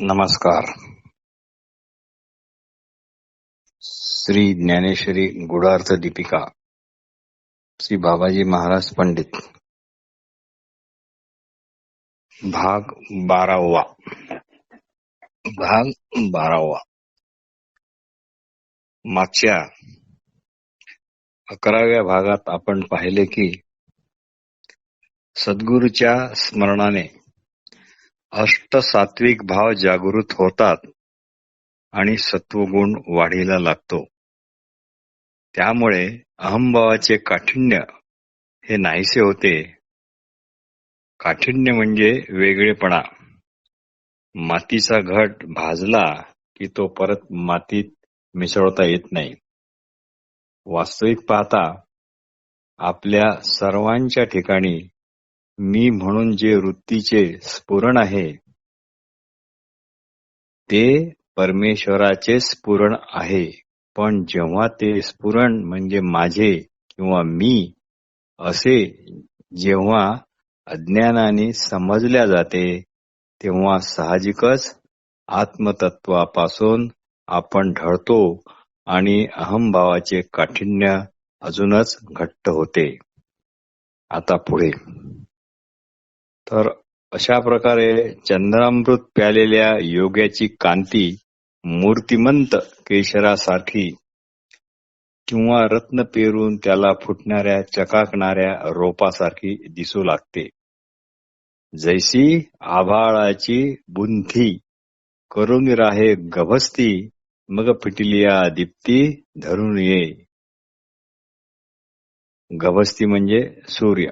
नमस्कार. श्री ज्ञानेश्वरी गुढार्थ दीपिका, श्री बाबाजी महाराज पंडित, भाग 12वा. मागच्या 11व्या भागात आपण पाहिले की सद्गुरूच्या स्मरणाने अष्टसात्विक भाव जागृत होतात आणि सत्वगुण वाढीला लागतो. त्यामुळे अहंभावाचे काठिण्य हे नाहीसे होते. काठिण्य म्हणजे वेगळेपणा. मातीचा घट भाजला की तो परत मातीत मिसळता येत नाही. वास्तविक पाहता आपल्या सर्वांच्या ठिकाणी मी म्हणून जे वृत्तीचे स्फुरण आहे ते परमेश्वराचे स्फुरण आहे. पण जेव्हा ते स्फुरण म्हणजे माझे किंवा मी असे जेव्हा अज्ञानाने समजल्या जाते तेव्हा साहजिकच आत्मतत्वापासून आपण ढळतो आणि अहंभावाचे काठिण्य अजूनच घट्ट होते. आता पुढे तर अशा प्रकारे चंद्रामृत प्यालेल्या योग्याची कांती मूर्तिमंत केशरासारखी किंवा रत्न पेरून त्याला फुटणाऱ्या चकाकणाऱ्या रोपासारखी दिसू लागते. जैसी आभाळाची बुंथी करून राहे गभस्ती, मग पिटिलिया दीप्ती धरून ये. गभस्ती म्हणजे सूर्य.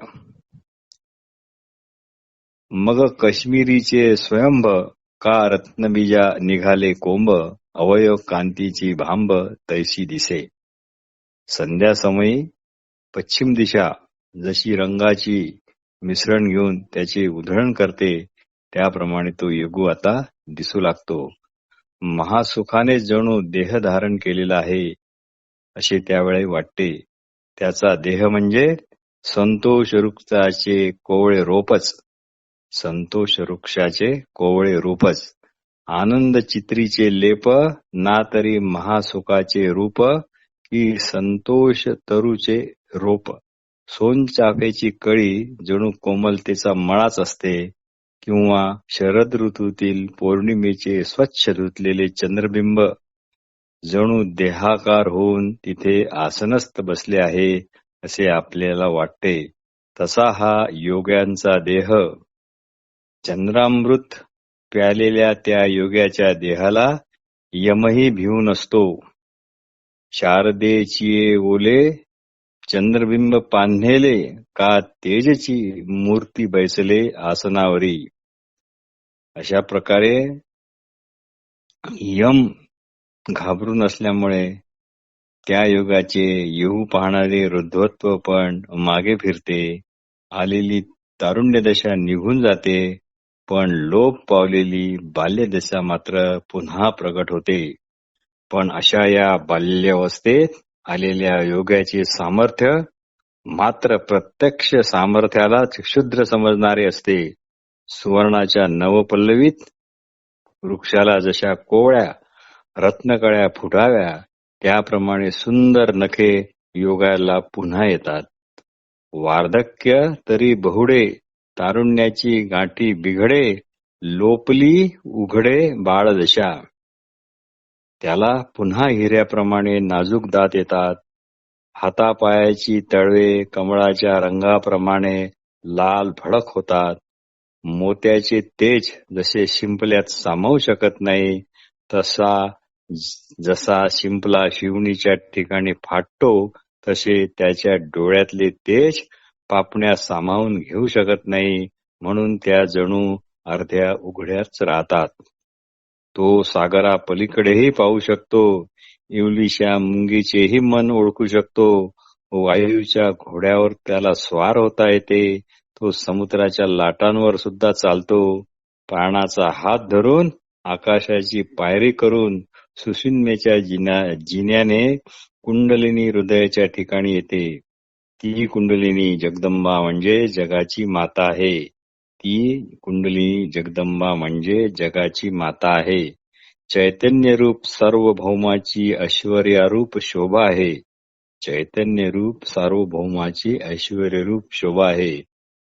मग काश्मीरीचे स्वयंभ का रत्नबीजा निघाले कोंब, अवयव कांतीची भांब तैसी दिसे. संध्या समयी पश्चिम दिशा जशी रंगाची मिश्रण घेऊन त्याचे उधळण करते त्याप्रमाणे तो योगू आता दिसू लागतो. महासुखाने जणू देह धारण केलेला आहे असे त्यावेळी वाटते. त्याचा देह म्हणजे संतोष वृक्षाचे कोवळे रोपच. संतोष वृक्षाचे कोवळे रूपच. आनंद चित्रीचे लेप ना तरी महासुखाचे रूप की संतोष तरुचे रोप. सोनचाफेची कळी जणू कोमलतेचा मळाच असते किंवा शरद ऋतूतील पौर्णिमेचे स्वच्छ धुतलेले चंद्रबिंब जणू देहाकार होऊन तिथे आसनस्थ बसले आहे असे आपल्याला वाटते. तसा हा योग्यांचा देह. चंद्रामृत प्यालेल्या त्या योग्याच्या देहाला यमही भिवून असतो. शारदेचिये ओले चंद्रबिंब पान्हेले का तेजची मूर्ती बैसले आसनावरी. अशा प्रकारे यम घाबरून असल्यामुळे त्या योगाचे येऊ पाहणारे वृद्धत्व पण मागे फिरते. आलेली तारुण्यदशा निघून जाते, पण लोप पावलेली बाल्यदशा मात्र पुन्हा प्रगट होते. पण अशा या बाल्यावस्थेत आलेल्या योगाचे सामर्थ्य मात्र प्रत्यक्ष सामर्थ्याला क्षुद्र समजणारे असते. सुवर्णाच्या नवपल्लवीत वृक्षाला जशा कोवळ्या रत्नकळ्या फुटाव्या त्याप्रमाणे सुंदर नखे योगाला पुन्हा येतात. वार्धक्य तरी बहुडे, तारुण्याची गाठी बिघडे, लोपली उघडे बाळदशा. त्याला पुन्हा हिऱ्याप्रमाणे नाजूक दात येतात. हातापायाची तळवे कमळाच्या रंगाप्रमाणे लाल भडक होतात. मोत्याचे तेज जसे शिंपल्यात सामावू शकत नाही तसा जसा शिंपला शिवणीच्या ठिकाणी फाटतो तसे त्याच्या डोळ्यातले तेज पापण्या सामावून घेऊ शकत नाही, म्हणून त्या जणू अर्ध्या उघड्याच राहतात. तो सागरा पलीकडेही पाहू शकतो. इवलीशा मुंगीचेही मन ओळखू शकतो. वायूच्या घोड्यावर त्याला स्वार होता येते. तो समुद्राच्या लाटांवर सुद्धा चालतो. प्राणाचा हात धरून आकाशाची पायरी करून सुषुम्नेच्या जिन्याने कुंडलिनी हृदयाच्या ठिकाणी येते. ती कुंडलिनी जगदंबा म्हणजे जगाची माता आहे. ती कुंडलिनी जगदंबा म्हणजे जगाची माता आहे. चैतन्य रूप सार्वभौमाची ऐश्वर्यारूप शोभा आहे. चैतन्य रूप सार्वभौमाची ऐश्वर्यरूप शोभा आहे.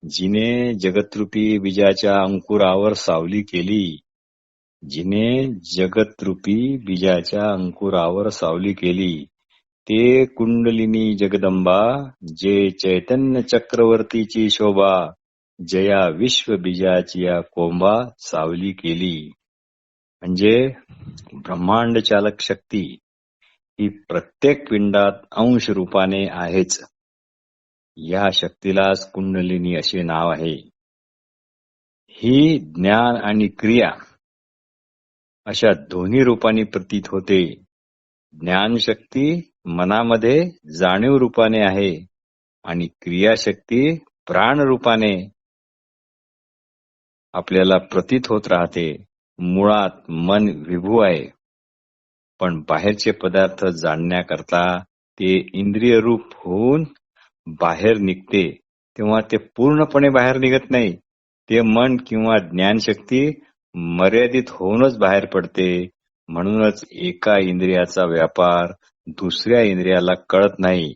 जिने जगतरूपी बीजाच्या अंकुरावर सावली केली. जिने जगतरूपी बीजाच्या अंकुरावर सावली केली. ते कुंडलिनी जगदंबा जे चैतन्य चक्रवर्तीची शोभा जया विश्व बीजाची या कोंबा सावली केली. म्हणजे ब्रह्मांड चालक शक्ती ही प्रत्येक पिंडात अंश रूपाने आहेच. या शक्तीलाच कुंडलिनी असे नाव आहे. ही ज्ञान आणि क्रिया अशा दोन्ही रूपांनी प्रतीत होते. ज्ञानशक्ती मनामध्ये जाणीव रूपाने आहे आणि क्रियाशक्ती प्राण रूपाने आपल्याला प्रतीत होत राहते. मुळात मन विभू आहे, पण बाहेरचे पदार्थ जाणण्याकरता ते इंद्रिय रूप होऊन बाहेर निघते. तेव्हा ते पूर्णपणे बाहेर निघत नाही. ते मन किंवा ज्ञानशक्ती मर्यादित होऊनच बाहेर पडते. म्हणूनच एका इंद्रियाचा व्यापार दुसऱ्या इंद्रियाला कळत नाही.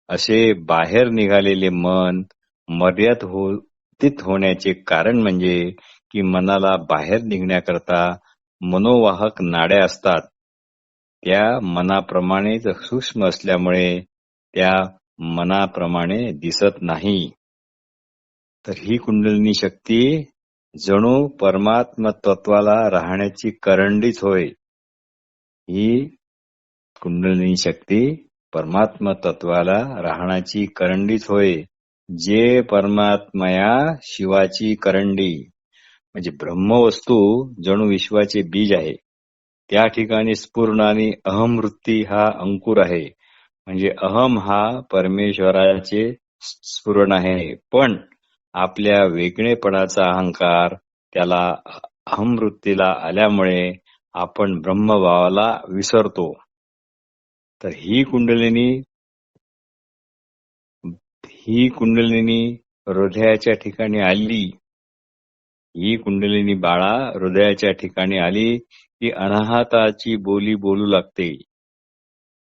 असे बाहेर निघालेले मन मर्यादित होण्याचे कारण म्हणजे की मनाला बाहेर निघण्याकरता मनोवाहक नाड्या असतात. त्या मनाप्रमाणेच सूक्ष्म असल्यामुळे त्या मनाप्रमाणे दिसत नाही. तर ही कुंडलिनी शक्ती जणू परमात्म तत्वाला राहण्याची करंडीच होय. ही कुंडलिनी शक्ती परमात्म तत्वाला राहण्याची करंडीच होय. जे परमात्मया शिवाची करंडी. म्हणजे ब्रह्मवस्तू जणू विश्वाचे बीज आहे. त्या ठिकाणी स्फुरण आणि अहमवृत्ती हा अंकुर आहे. म्हणजे अहम हा परमेश्वराचे स्फुरण आहे. पण आपल्या वेगळेपणाचा अहंकार त्याला अहमवृत्तीला आल्यामुळे आपण ब्रह्मभावाला विसरतो. तर ही कुंडलिनी हृदयाच्या ठिकाणी आली. ही कुंडलिनी बाळा हृदयाच्या ठिकाणी आली की अनाहताची बोली बोलू लागते.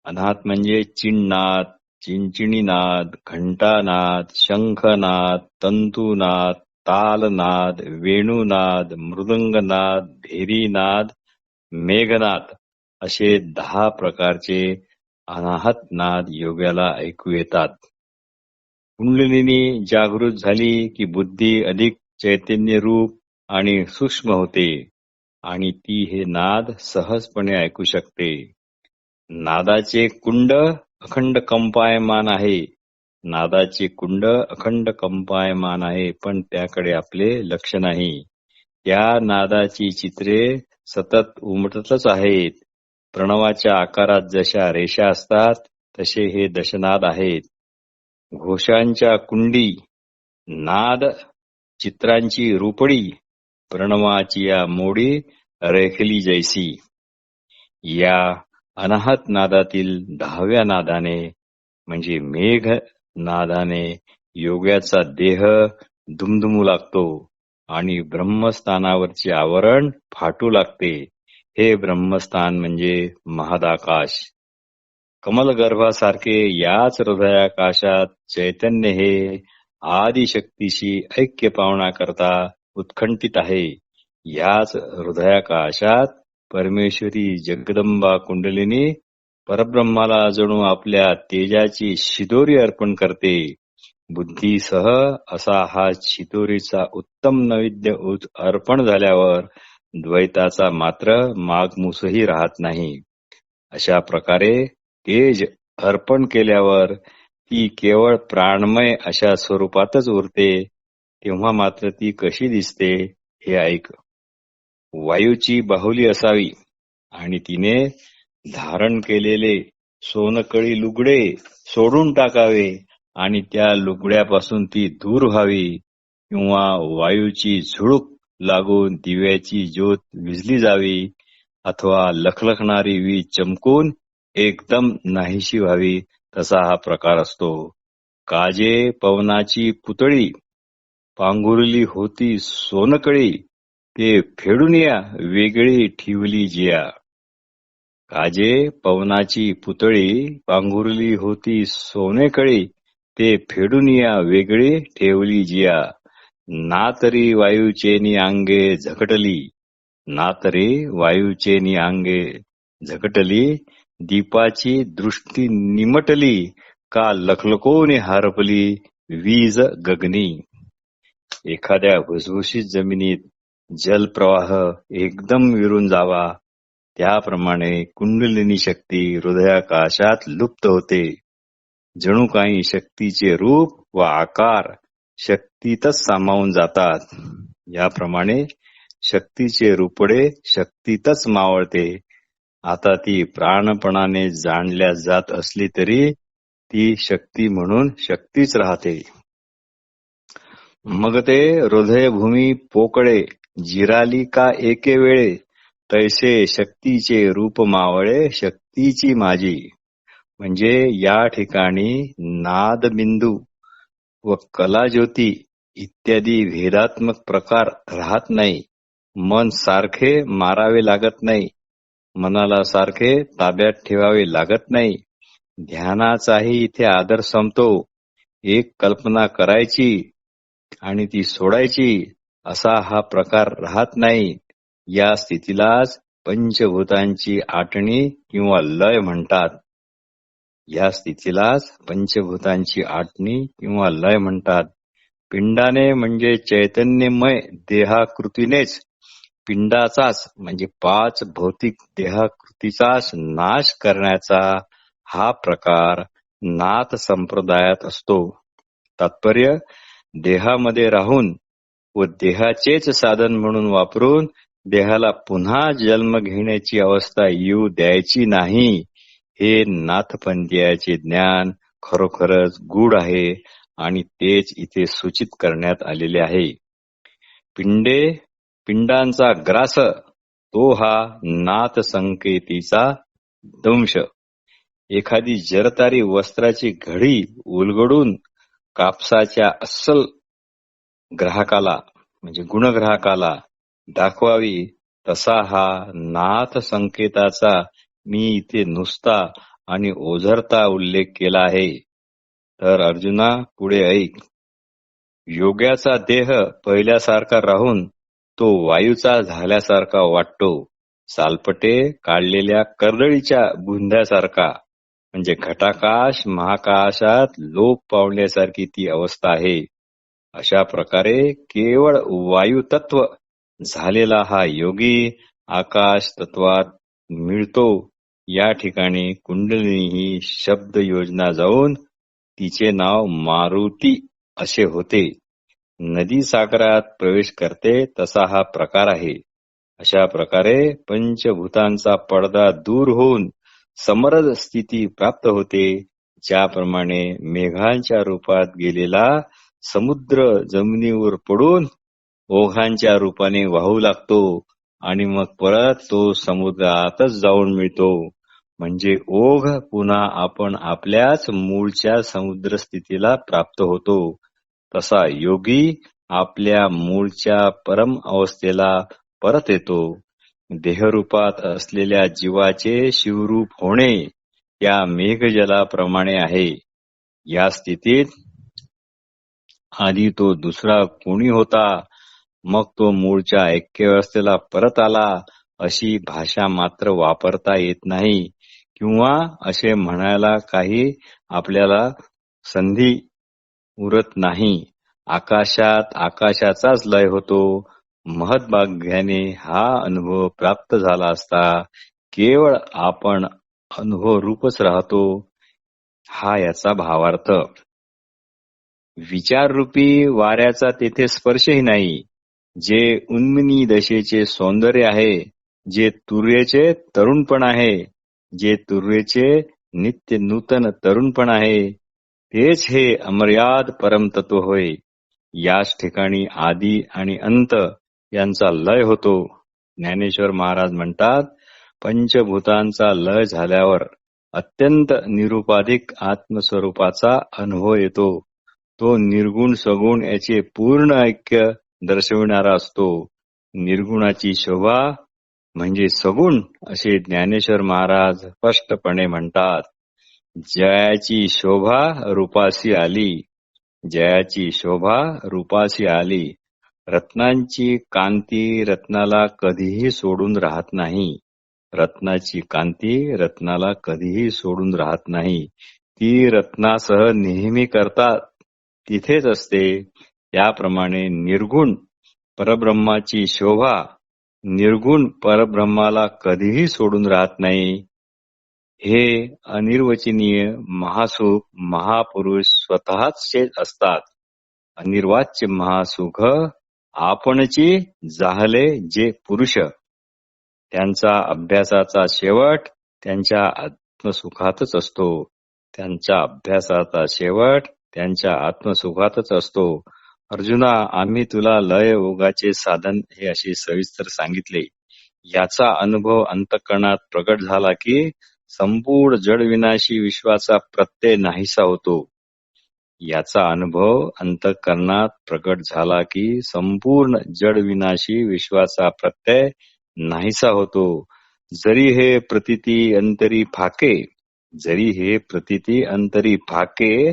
अनाहत म्हणजे चिणनाद, चिंचिणीनाद, घंटानाद, शंखनाद, तंतुनाद, तालनाद, वेणुनाद, मृदंगनाद, भेरीनाद, मेघनाद असे 10 प्रकारचे अनाहत नाद योग्याला ऐकू येतात. कुंडलिनी जागृत झाली की बुद्धी अधिक चैतन्य रूप आणि सूक्ष्म होते आणि ती हे नाद सहजपणे ऐकू शकते. नादाचे कुंड अखंड कंपायमान आहे. नादाचे कुंड अखंड कंपायमान आहे, पण त्याकडे आपले लक्ष नाही. त्या नादाची चित्रे सतत उमटतच आहेत. प्रणवाच्या आकारात जशा रेषा असतात तसे हे दशनाद आहेत. घोषांच्या कुंडी, नाद चित्रांची रूपडी, प्रणवाची या मोडी रेखली जैसी. या अनाहत नादातील 10व्या नादाने म्हणजे मेघ नादाने योग्याचा देह दुमदुमू लागतो आणि ब्रह्मस्थानावरचे आवरण फाटू लागते. हे ब्रह्मस्थान म्हणजे महदाकाश. कमलगर्भासारखे याच हृदयाकाशात चैतन्य हे आदिशक्तीशी ऐक्य पावण्याकरता उत्कंठित आहे. याच हृदयाकाशात परमेश्वरी जगदंबा कुंडलिनी परब्रह्माला जणू आपल्या तेजाची शिदोरी अर्पण करते. बुद्धीसह असा हा शिदोरीचा उत्तम नैवेद्य अर्पण झाल्यावर द्वैताचा मात्र मागमूसही राहत नाही. अशा प्रकारे तेज अर्पण केल्यावर ती केवळ प्राणमय अशा स्वरूपातच उरते. तेव्हा मात्र ती कशी दिसते हे ऐक. वायूची बाहुली असावी आणि तिने धारण केलेले सोनकळी लुगडे सोडून टाकावे आणि त्या लुगड्यापासून ती दूर व्हावी, किंवा वायूची झुळूक लागून दिव्याची ज्योत विझली जावी, अथवा लखलखणारी वीज चमकून एकदम नाहीशी व्हावी, तसा हा प्रकार असतो. काजे पवनाची पुतळी पांघुरली होती सोनकळी, ते फेडून या वेगळी ठिवली जिया. काजे पवनाची पुतळी, पांघुरली होती सोनेकळी, ते फेडून या वेगळी ठेवली जिया. ना तरी वायूचेनी अंगे झकटली, ना तरी वायूचेनी अंगे झकटली, दीपाची दृष्टी निमटली, का लखलखोनी हरपली वीज गगनी. एखाद्या भुसभुशीत जमिनीत जलप्रवाह एकदम विरून जावा, त्याप्रमाणे कुंडलिनी शक्ती हृदयाकाशात लुप्त होते. जणू काही शक्तीचे रूप व आकार शक्तीतच सामावून जातात. याप्रमाणे शक्तीचे रूपडे शक्तीतच मावळते. आता ती प्राणपणाने जाणल्या जात असली तरी ती शक्ती म्हणून शक्तीच राहते. मग ते हृदयभूमी पोकळे, जिराली का एके वेळे, तैसे शक्तीचे रूप मावळे शक्तीची माझी. म्हणजे या ठिकाणी नादबिंदू व कलाज्योती इत्यादी भेदात्मक प्रकार राहत नाही. मन सारखे मारावे लागत नाही, मनाला सारखे ताब्यात ठेवावे लागत नाही. ध्यानाचाही इथे आदर संपतो. एक कल्पना करायची आणि ती सोडायची असा हा प्रकार राहत नाही. या स्थितीलाच पंचभूतांची आटणी किंवा लय म्हणतात. या स्थितीलाच पंचभूतांची आटणी किंवा लय म्हणतात. पिंडाने म्हणजे चैतन्यमय देहाकृतीनेच, पिंडाचाच म्हणजे 5 भौतिक देहाकृतीचाच नाश करण्याचा हा प्रकार नाथ संप्रदायात असतो. तात्पर्य, देहामध्ये राहून व देहाचेच साधन म्हणून वापरून देहाला पुन्हा जन्म घेण्याची अवस्था येऊ द्यायची नाही. हे नाथपंथीयाचे ज्ञान खरोखरच गूढ आहे आणि तेच इथे सूचित करण्यात आलेले आहे. पिंडांचा ग्रास, तो हा नाथ संकेतीचा दंश. एखादी जरतारी वस्त्राची घडी उलगडून कापसाच्या अस्सल ग्राहकाला म्हणजे गुणग्राहकाला दाखवावी, तसा हा नाथ संकेताचा मी इथे नुसता आणि ओझरता उल्लेख केला आहे. तर अर्जुना, पुढे ऐक. योग्याचा देह पहिल्यासारखा राहून तो वायूचा झाल्यासारखा वाटतो. सालपटे काढलेल्या कर्दळीच्या बुंध्यासारखा, म्हणजे घटाकाश महाकाशात लोप पावण्यासारखी ती अवस्था आहे. अशा प्रकारे केवळ वायुतत्व झालेला हा योगी आकाश तत्वात मिळतो. या ठिकाणी कुंडलिनी ही शब्द योजना जाऊन तिचे नाव मारुती असे होते. नदी सागरात प्रवेश करते तसा हा प्रकार आहे. अशा प्रकारे पंचभूतांचा पडदा दूर होऊन समरस स्थिती प्राप्त होते. ज्याप्रमाणे मेघांच्या रूपात गेलेला समुद्र जमिनीवर पडून ओघांच्या रूपाने वाहू लागतो आणि मग परत तो समुद्रातच जाऊन मिळतो. म्हणजे ओघ पुन्हा आपण आपल्याच मूळच्या समुद्र स्थितीला प्राप्त होतो. तसा योगी आपल्या मूळच्या परम अवस्थेला परत येतो. देहरूपात असलेल्या जीवाचे शिवरूप होणे या मेघजलाप्रमाणे आहे. या स्थितीत आधी तो दुसरा कोणी होता, मग तो मूळच्या ऐक्यावस्थेला परत आला, अशी भाषा मात्र वापरता येत नाही किंवा असे म्हणायला काही आपल्याला संधी उरत नाही. आकाशात आकाशाचाच लय होतो. महद्भाग्याने हा अनुभव प्राप्त झाला असता केवळ आपण अनुभव रूपच राहतो, हा याचा भावार्थ. विचाररूपी वाऱ्याचा तेथे स्पर्शही नाही. जे उन्मिनी दशेचे सौंदर्य आहे, जे तुर्याचे तरुणपण आहे, जे तुर्याचे नित्य नूतन तरुणपण आहे, तेच हे अमर्याद परमतत्व होय. याच ठिकाणी आदी आणि अंत यांचा लय होतो. ज्ञानेश्वर महाराज म्हणतात, पंचभूतांचा लय झाल्यावर अत्यंत निरुपाधिक आत्मस्वरूपाचा अनुभव येतो. तो निर्गुण सगुण याचे पूर्ण ऐक्य दर्शविणारा असतो. निर्गुणाची शोभा म्हणजे सगुण असे ज्ञानेश्वर महाराज स्पष्टपणे म्हणतात. जयाची शोभा रूपासी आली, जयाची शोभा रूपासी आली. रत्नांची कांती रत्नाला कधीही सोडून राहत नाही. रत्नाची कांती रत्नाला कधीही सोडून राहत नाही. ती रत्नासह नेहमी करता तिथेच असते. त्याप्रमाणे निर्गुण परब्रह्माची शोभा निर्गुण परब्रह्माला कधीही सोडून राहत नाही. हे अनिर्वचनीय महासुख महापुरुष स्वतःच असतात. अनिर्वाच्य महासुख आपणची जाहले जे पुरुष, त्यांचा अभ्यासाचा शेवट त्यांच्या आत्मसुखातच असतो. त्यांच्या अभ्यासाचा शेवट त्यांच्या आत्मसुखातच असतो. अर्जुना, आम्ही तुला लय योगाचे साधन हे असे सविस्तर सांगितले. याचा अनुभव अंतःकरणात प्रगट झाला की संपूर्ण जडविनाशी विश्वाचा प्रत्यय नाहीसा होतो. याचा अनुभव अंतःकरणात प्रगट झाला की संपूर्ण जडविनाशी विश्वाचा प्रत्यय नाहीसा होतो. जरी हे प्रतीती अंतरी फाके, जरी हे प्रतीती अंतरी फाके,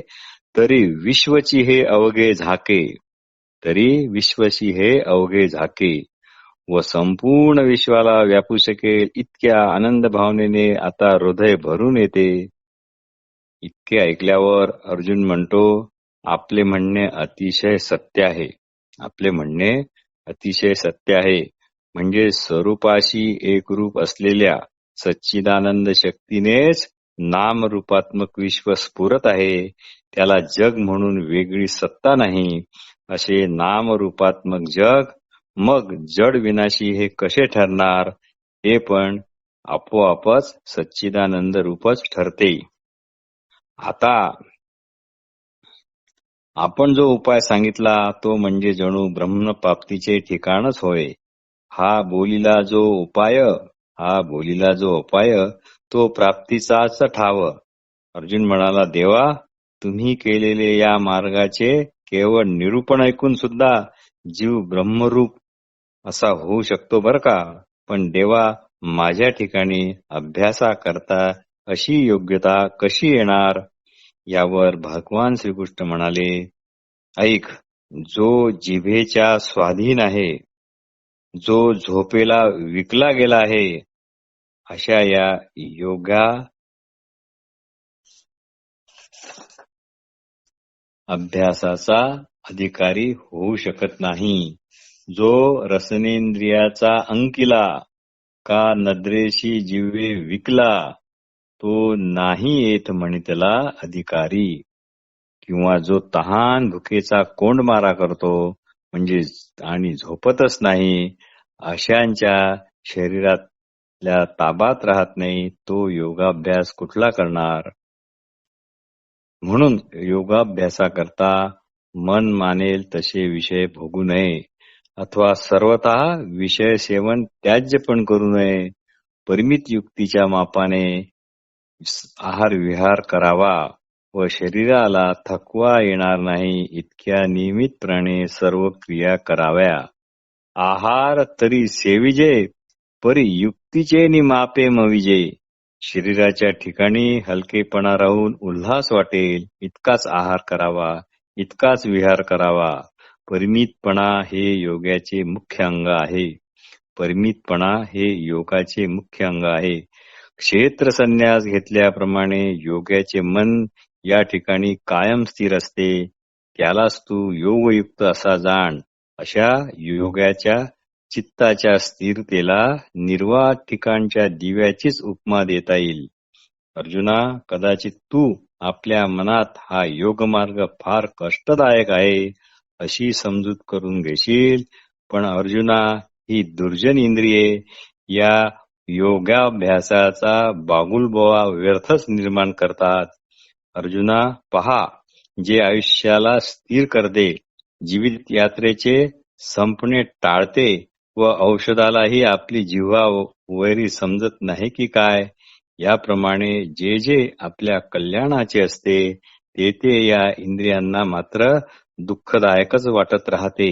तरी विश्वची हे अवघे झाके, तरी विश्वशी हे अवघे झाके. व संपूर्ण विश्वाला व्यापू शकेल इतक्या आनंद भावनेने आता हृदय भरून येते. इतके ऐकल्यावर अर्जुन म्हणतो, आपले म्हणणे अतिशय सत्य आहे. आपले म्हणणे अतिशय सत्य आहे. म्हणजे स्वरूपाशी एकरूप असलेल्या सच्चिदानंद शक्तीनेच नामरूपात्मक विश्व स्फुरत आहे. त्याला जग म्हणून वेगळी सत्ता नाही. असे नामरूपात्मक जग मग जड विनाशी हे कसे ठरणार? हे पण आपोआपच सच्चिदानंद रूपच ठरते. आता आपण जो उपाय सांगितला तो म्हणजे जणू ब्रह्मप्राप्तीचे ठिकाणच होय. हा बोलीला जो उपाय तो प्राप्तीचाच ठाव. अर्जुन म्हणाला, देवा, तुम्ही केलेले या मार्गाचे केवळ निरूपण ऐकून सुद्धा जीव ब्रह्मरूप असा होऊ शकतो बर का. पण देवा, माझ्या ठिकाणी अभ्यासा करता अशी योग्यता कशी येणार? यावर भगवान श्रीकृष्ण म्हणाले, ऐक, जो जिभेच्या स्वाधीन आहे, जो झोपेला विकला गेला आहे, अशा या योगा अभ्यासाचा अधिकारी होऊ शकत नाही. जो रसनेंद्रियाचा अंकिला का नद्रेशी जिवे विकला, तो नाही येत म्हणितला अधिकारी. किंवा जो तहान भुकेचा कोंडमारा करतो म्हणजे आणि झोपतच नाही, अशांच्या शरीरातल्या ताबात राहत नाही, तो योगाभ्यास कुठला करणार? म्हणून योगाभ्यासाकरता मन मानेल तसे विषय भोगू नये, अथवा सर्वतः विषय सेवन त्याज्य पण करू नये. परिमित युक्तीच्या मापाने आहार विहार करावा व शरीराला थकवा येणार नाही इतक्या नियमितपणे सर्व क्रिया कराव्या. आहार तरी सेविजे, परी युक्तीचे नि मापे मविजे. शरीराच्या ठिकाणी हलकेपणा राहून उल्हास वाटेल इतकाच आहार करावा, इतकाच विहार करावा. परिमितपणा हे योगाचे मुख्य अंग आहे. परिमितपणा हे योगाचे मुख्य अंग आहे. क्षेत्र संन्यास घेतल्याप्रमाणे योगाचे मन या ठिकाणी कायम स्थिर असते. त्यालाच तू योगयुक्त असा जाण. अशा योगाच्या चित्ताच्या स्थिरतेला निर्वात ठिकाणच्या दिव्याचीच उपमा देता येईल. अर्जुना, कदाचित तू आपल्या मनात हा योगमार्ग फार कष्टदायक आहे अशी समजूत करून घेशील. पण अर्जुना, ही दुर्जन इंद्रिये या योगाभ्यासाचा बागुलबोवा व्यर्थच निर्माण करतात. अर्जुना, पहा, जे आयुष्याला स्थिर करते, जीवित यात्रेचे संपणे टाळते व औषधालाही आपली जिव्हा वैरी समजत नाही की काय, याप्रमाणे जे जे आपल्या कल्याणाचे असते ते या इंद्रियांना मात्र दुःखदायकच वाटत राहते.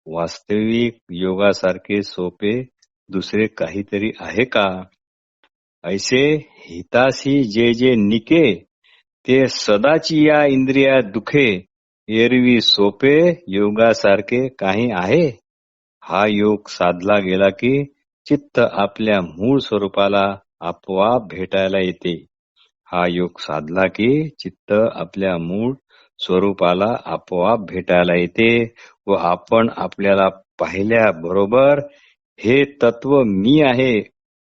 वास्तविक योगासारखे सोपे दुसरे काहीतरी आहे का? ऐसे हितासी जे जे निके ते सदाची या इंद्रिया दुखे. एरवी सोपे योगासारखे काही आहे? हा योग साधला गेला की चित्त आपल्या मूळ स्वरूपाला आपोआप भेटायला येते. हा योग साधला की चित्त आपल्या मूळ स्वरूपाला आपोआप भेटायला येते व आपण आपल्याला पाहिल्याबरोबर हे तत्व मी आहे,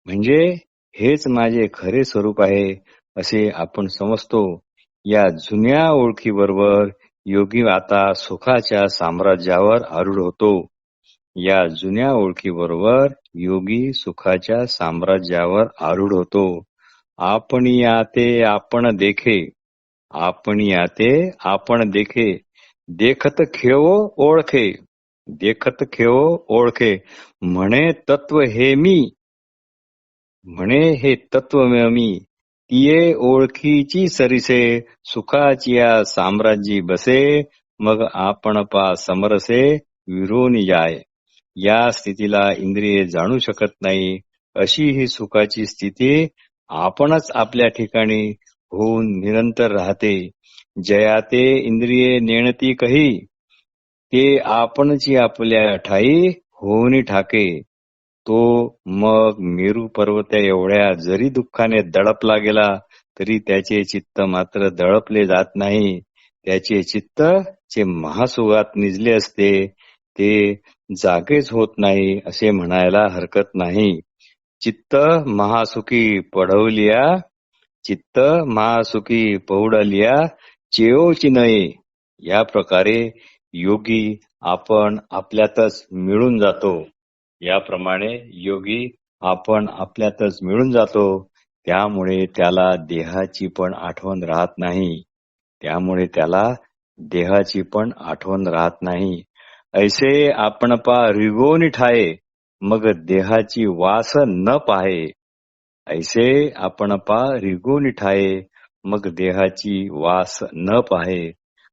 म्हणजे हेच माझे खरे स्वरूप आहे असे आपण समजतो. या जुन्या ओळखीबरोबर योगी आता सुखाच्या साम्राज्यावर आरूढ होतो. या जुन्या ओळखीबरोबर योगी सुखाच्या साम्राज्यावर आरूढ होतो. आपण याते आपण देखे, आपण याते आपण देखे, देखत खेळो ओळखे, देखत खेळो ओळखे. म्हणे तत्व हे मी, म्हणे हे तत्व मी. तिये ओळखीची सरिसे, सुखाची या साम्राज्यी बसे. मग आपण पा समरसे, विरोनी जाय. या स्थितीला इंद्रिये जाणू शकत नाही. अशी ही सुखाची स्थिती आपणच आपल्या ठिकाणी होऊन निरंतर राहते. जयाते इंद्रिये नेणती कही, ते आपणची आपल्या ठाई होऊनी ठाके. तो मग मेरू पर्वत एवढ्या जरी दुःखाने दडपला गेला तरी त्याचे चित्त मात्र दडपले जात नाही. त्याचे चित्त जे महासुखात निजले असते ते जागेच होत नाही असे म्हणायला हरकत नाही. चित्त महासुखी पढवलिया, चित्त महासुखी पौडलिया, चेओची नये. या प्रकारे योगी आपण आपल्यातच मिळून जातो. याप्रमाणे योगी आपण आपल्यातच मिळून जातो. त्यामुळे त्याला देहाची पण आठवण राहत नाही. त्यामुळे त्याला देहाची पण आठवण राहत नाही. ऐसे आपण पा रिगोनी ठाये, मग देहाची वास न पाहे. ऐसे आपण पा रिगोनी ठाये, मग देहाची वास न पाहे.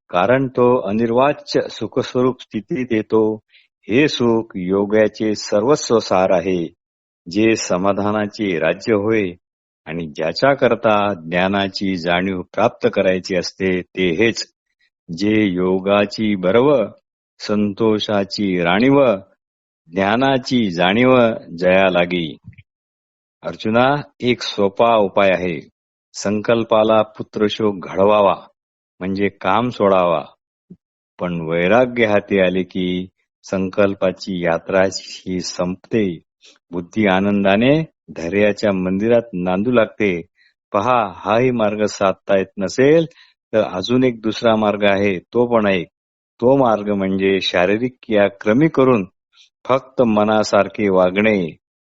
कारण तो अनिर्वाच्य सुखस्वरूप स्थितीत येतो. हे सुख योगाचे सर्वस्व सार आहे, जे समाधानाचे राज्य होय. आणि ज्याच्याकरता ज्ञानाची जाणीव प्राप्त करायची असते ते हेच, जे योगाची बरव, संतोषाची राणीव, ज्ञानाची जाणीव जया लागी. अर्जुना, एक सोपा उपाय आहे. संकल्पाला पुत्रशोक घडवावा म्हणजे काम सोडावा. पण वैराग्य हाती आले की संकल्पाची यात्रा ही संपते. बुद्धी आनंदाने धैर्याच्या मंदिरात नांदू लागते. पहा, हाही मार्ग साधता येत नसेल तर अजून एक दुसरा मार्ग आहे, तो पण ऐक. तो मार्ग म्हणजे शारीरिक क्रिया कमी करून फक्त मनासारखे वागणे,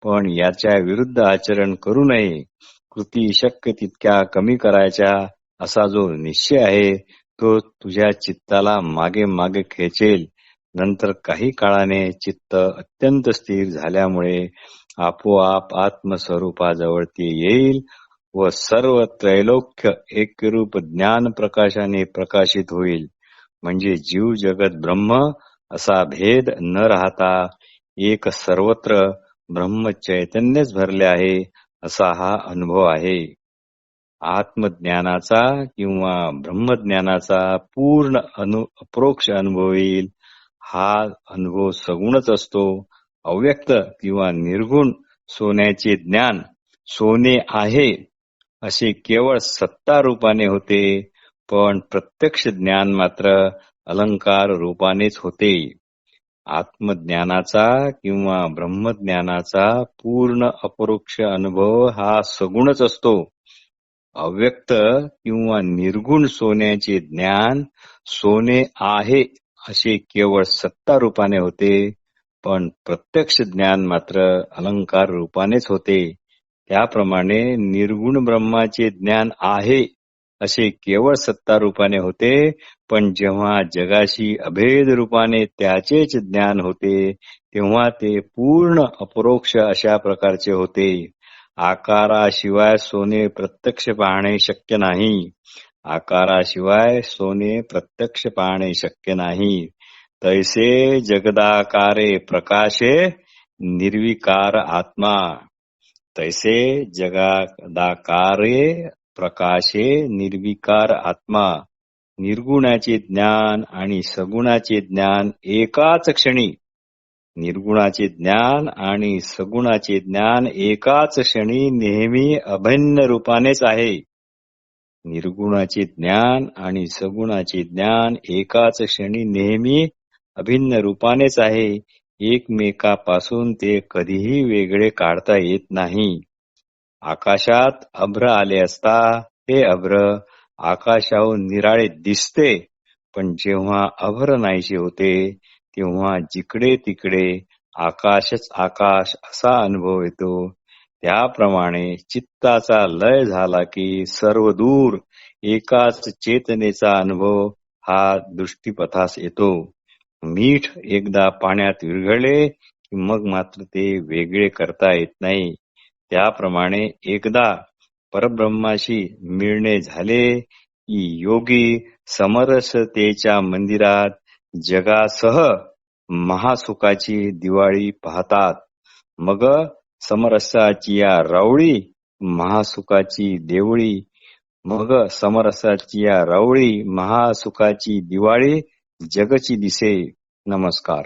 पण याच्या विरुद्ध आचरण करू नये. कृती शक्य तितक्या कमी करायच्या असा जो निश्चय आहे तो तुझ्या चित्ताला मागे मागे खेचेल. नंतर काही काळाने चित्त अत्यंत स्थिर झाल्यामुळे आपोआप आत्मस्वरूपाजवळ ते येईल व सर्व त्रैलोक्य एकरूप ज्ञान प्रकाशाने प्रकाशित होईल. म्हणजे जीव जगत ब्रह्म असा भेद न राहता एक सर्वत्र ब्रह्म चैतन्यच भरले आहे असा हा अनुभव आहे. आत्मज्ञानाचा किंवा ब्रह्मज्ञानाचा पूर्ण अप्रोक्ष अनुभव येईल. हा अनुभव सगुणच असतो. अव्यक्त किंवा निर्गुण सोन्याचे ज्ञान सोने आहे असे केवळ सत्ता रूपाने होते, पण प्रत्यक्ष ज्ञान मात्र अलंकार रूपानेच होते. आत्मज्ञानाचा किंवा ब्रह्मज्ञानाचा पूर्ण अपरोक्ष अनुभव हा सगुणच असतो. अव्यक्त किंवा निर्गुण सोन्याचे ज्ञान सोने आहे असे केवळ सत्ता रूपाने होते, पण प्रत्यक्ष ज्ञान मात्र अलंकार रूपानेच होते. त्याप्रमाणे निर्गुण ब्रह्माचे ज्ञान आहे असे केवळ सत्ता रूपाने होते, पण जेव्हा जगाशी अभेद रूपाने त्याचेच ज्ञान होते तेव्हा ते पूर्ण अपरोक्ष अशा प्रकारचे होते. आकाराशिवाय सोने प्रत्यक्ष पाहणे शक्य नाही. आकाराशिवाय सोने प्रत्यक्ष पाहणे शक्य नाही. तैसे जगदाकारे प्रकाशे निर्विकार आत्मा. तैसे जगदाकारे प्रकाशे निर्विकार आत्मा. निर्गुणाचे ज्ञान आणि सगुणाचे ज्ञान एकाच क्षणी. निर्गुणाचे ज्ञान आणि सगुणाचे ज्ञान एकाच क्षणी नेहमी अभिन्न रूपानेच आहे. निर्गुणाचे ज्ञान आणि सगुणाचे ज्ञान एकाच क्षणी नेहमी अभिन्न रूपानेच आहे. एकमेकापासून ते कधीही वेगळे काढता येत नाही. आकाशात अभ्र आले असता ते अभ्र आकाशाहून निराळे दिसते, पण जेव्हा अभ्र नाहीसे होते तेव्हा जिकडे तिकडे आकाशच आकाश असा अनुभव येतो. त्याप्रमाणे चित्ताचा लय झाला की सर्व दूर एकाच चेतनेचा अनुभव हा दृष्टीपथास येतो. मीठ एकदा पाण्यात विरघळले की मग मात्र ते वेगळे करता येत नाही. त्याप्रमाणे एकदा परब्रह्माशी मिळणे झाले की योगी समरसतेच्या मंदिरात जगासह महासुखाची दिवाळी पाहतात. मग समरसाची या रावळी महासुखाची देवळी. मग समरसाची या रावळी महासुखाची दिवाळी जगची दिसे. नमस्कार.